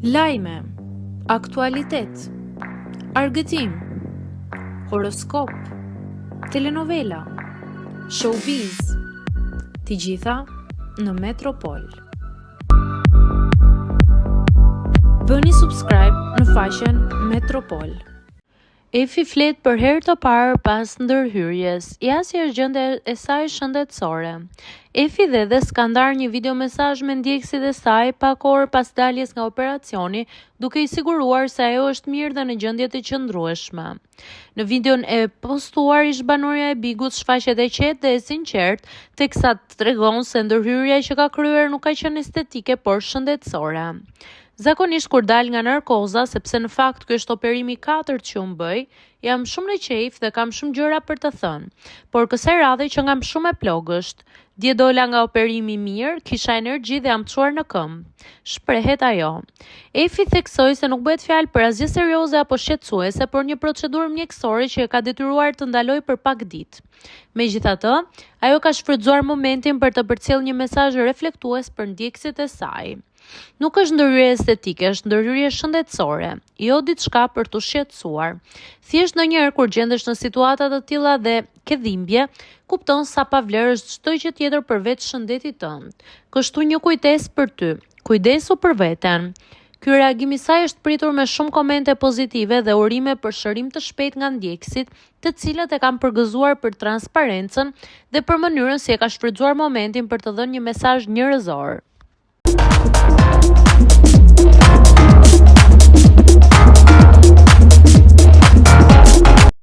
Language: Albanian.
Lajme, aktualitet, argëtim, horoskop, telenovela, showbiz, të gjitha në Metropol. Bëni subscribe në faqen Metropol. Efi flet për herë të parë pas ndërhyrjes, si është gjendja e saj shëndetësore. Efi dhe skandar një video mesazh me ndjekësit e saj pak orë pas daljes nga operacioni, duke i siguruar se ajo është mirë dhe në gjendje të qëndrueshme. Në videon e postuar ish banorja e Bigut shfaqet e qetë dhe e sinqert, teksa tregon se ndërhyrja që ka kryer nuk ka qenë estetike por shëndetësore. Zakonisht kur dal nga narkoza, sepse në fakt ky është operimi 4 që unë bëj, jam shumë në qejf dhe kam shumë gjëra për të thënë, por kësaj radhe që ngam shumë e plogësht. Dje dola nga operimi mirë, kisha energji dhe jam çuar në këmbë, shprehet ajo. Efi theksoi se nuk bëhet fjalë për asgjë serioze apo shqetësuese, por një procedurë mjekësore që e ka detyruar të ndalojë për pak ditë. Megjithatë, ajo ka shfrytzuar momentin për të përcjellë një mesazh reflektues për ndjekësit e saj. Nuk është ndërhyrje estetike, është ndërhyrje shëndetësore, jo diçka për të shqetësuar. Thjesht ndonjëherë kur gjendesh në situata të tilla dhe ke dhimbje, kupton sa pa vlerë është çdo gjë tjetër përveç shëndetit tënd. Kështu një kujtesë për ty, kujdesu për veten. Ky reagim i saj është pritur me shumë komente pozitive dhe urime për shërim të shpejtë nga ndjekësit, të cilët e kanë përgëzuar për transparencën dhe për mënyrën si e ka shfrytzuar momentin për të dhënë një mesazh njerëzor.